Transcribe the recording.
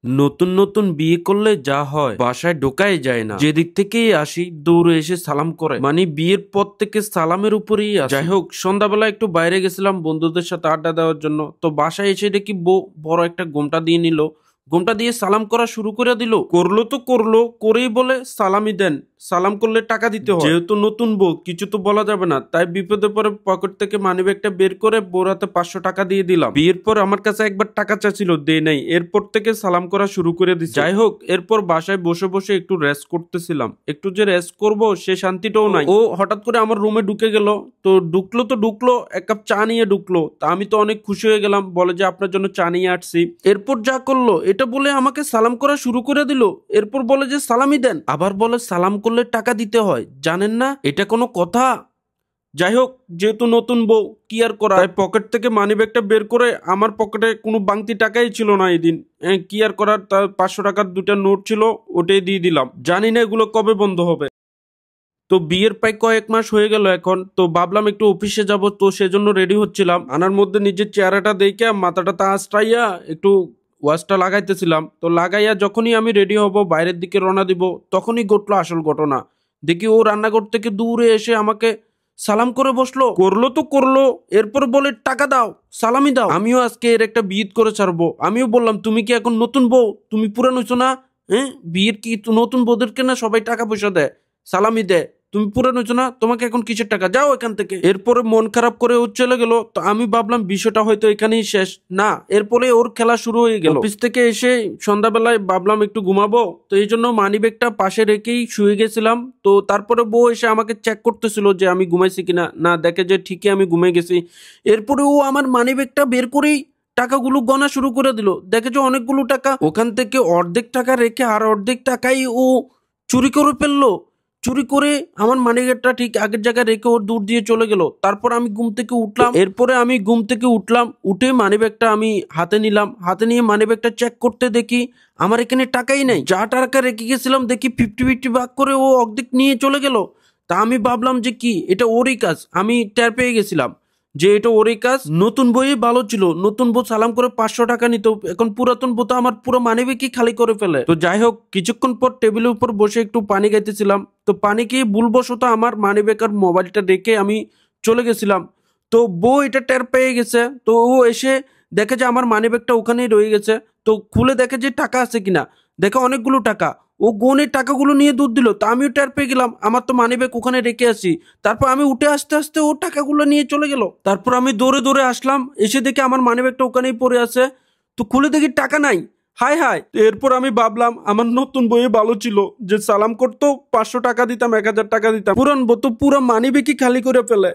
নতুন নতুন বিয়ে করলে যা হয় বাসায় ঢোকাই যায় না, যেদিক থেকেই আসি দৌড়ে এসে সালাম করে, মানে বিয়ের পর থেকে সালামের উপরেই আসে। যাই হোক, সন্ধ্যাবেলা একটু বাইরে গেছিলাম বন্ধুদের সাথে আড্ডা দেওয়ার জন্য। তো বাসায় এসে দেখি বউ বড় একটা ঘোমটা দিয়ে নিল, ঘোমটা দিয়ে সালাম করা শুরু করে দিল। করলো তো করলো, করেই বলে সালামি দেন, সালাম করলে টাকা দিতে হয়। যেহেতু নতুন বউ, কিছু তো বলা যাবে না, তাই বিপদে পরে পকেট থেকে মানিব্যাগটা বের করে বউর হাতে 500 টাকা দিয়ে দিলাম। বিয়ের পর আমার কাছে একবার টাকা চাইছিল, দে নাই, এরপর থেকে সালাম করা শুরু করে দিছি। যাই হোক, এরপর বাসায় বসে বসে একটু রেস্ট করতেছিলাম, একটু যে রেস্ট করব সে শান্তিটাও নাই। ও হঠাৎ করে আমার রুমে ঢুকে গেল। তো ঢুকলো, এক কাপ চা নিয়ে ঢুকলো। তা আমি তো অনেক খুশি হয়ে গেলাম, বলে যে আপনার জন্য চা নিয়ে আসছি। এরপর যা করলো, এটা বলে আমাকে সালাম করা শুরু করে দিল। এরপর বলে যে সালামি দেন, আবার বলে সালাম করলে টাকা দিতে হয়। জানেন না এটা কোনো কথা? যাই হোক, যেহেতু নতুন বউ, কি আর করা, তাই পকেট থেকে মানি ব্যাগটা বের করে, আমার পকেটে কোনো বাংতি টাকাই ছিল না এই দিন, কি আর করার, তার 500 টাকার 2টা নোট ছিল, ওটাই দিয়ে দিলাম। জানি না এগুলো কবে বন্ধ হবে। তো বিয়ের প্রায় কয়েক মাস হয়ে গেল এখন, তো ভাবলাম একটু অফিসে যাব, তো সেজন্য রেডি হচ্ছিলাম। আনার মধ্যে নিজের চেহারাটা দেখে মাথাটা তা আঁচড়াইয়া একটু ওয়াশটা লাগাইতেছিলাম। তো লাগাইয়া যখনই আমি রেডি হব বাইরের দিকে রওনা দিব, তখনই ঘটলো আসল ঘটনা। দেখি ও রান্নাঘর থেকে দূরে এসে আমাকে সালাম করে বসলো। করলো তো করলো, এরপর বলে টাকা দাও, সালামি দাও। আমিও আজকে এর একটা বিয়ে করে ছাড়বো। আমিও বললাম, তুমি কি এখন নতুন বউ? তুমি পুরানো হইছো না? বিয়ের কি নতুন বউদেরকে না সবাই টাকা পয়সা দেয়, সালামি দেয়? তুমি পুরানো হইছো না? তোমাকে এখন কিসের টাকা? যাও এখান থেকে। এরপরে মন খারাপ করে ও চলে গেল। তো আমি ভাবলাম বিষয়টা হয়তো এখানেই শেষ, না, এরপরে ওর খেলা শুরু হয়ে গেল। অফিস থেকে এসে সন্ধ্যাবেলায় ভাবলাম একটু ঘুমাবো, তো এই জন্য মানি ব্যাগটা পাশে রেখেই শুয়ে গেছিলাম। তো তারপরে বউ এসে আমাকে চেক করতেছিল যে আমি ঘুমাইছি কিনা, না, দেখে যে ঠিকই আমি ঘুমিয়ে গেছি। এরপরে ও আমার মানি ব্যাগটা বের করেই টাকাগুলো গণা শুরু করে দিল। দেখে যে অনেকগুলো টাকা, ওখান থেকে অর্ধেক টাকা রেখে আর অর্ধেক টাকাই ও চুরি করে ফেললো। চুরি করে আমার মানিব্যাগটা ঠিক আগের জায়গায় রেখে ওর দূর দিয়ে চলে গেল। তারপর আমি ঘুম থেকে উঠলাম। এরপরে আমি ঘুম থেকে উঠলাম, উঠে মানিব্যাগটা আমি হাতে নিলাম। হাতে নিয়ে মানিব্যাগটা চেক করতে দেখি আমার এখানে টাকাই নেই। যা টাকা রেখে গেছিলাম দেখি 50-50 ভাগ করে ও অর্ধেক নিয়ে চলে গেল। তা আমি ভাবলাম যে কি, এটা ওরই কাজ। আমি টের পেয়ে গেছিলাম যে এটা ওরই কাজ। নতুন বই ভালো ছিল, নতুন বউ সালাম করে 500 টাকা নিত, এখন পুরাতন বউ তো আমার পুরো মানিব্যাগই খালি করে ফেলে। তো যাই হোক, কিছুক্ষণ পর টেবিলের উপর বসে একটু পানি খাইতেছিলাম। তো পানি খেয়ে ভুলবশত আমার মানিব্যাগ আর মোবাইলটা রেখে আমি চলে গেছিলাম। তো বউ এটা টের পেয়ে গেছে। তো ও এসে দেখে যে আমার মানিব্যাগটা ওখানেই রয়ে গেছে। তো খুলে দেখে যে টাকা আছে কিনা, দেখে অনেকগুলো টাকা। ও গোনের টাকাগুলো নিয়ে দুধ দিল। তা আমিও টের পেয়ে গেলাম আমার তো মানিব্যাগ ওখানে রেখে আসি। তারপর আমি উঠে আসতে আসতে ও টাকাগুলো নিয়ে চলে গেল। তারপর আমি দৌড়ে দৌড়ে আসলাম, এসে দেখি আমার মানিব্যাগটা ওখানেই পড়ে আছে। তো খুলে দেখি টাকা নাই। High high! এরপর আমি ভাবলাম আমার নতুন বইয়ে ভালো ছিল, যে সালাম করতো 500 টাকা দিতাম, 1000 টাকা দিতাম। পুরান বউ তো পুরো মানিব্যাগই খালি করে ফেলে।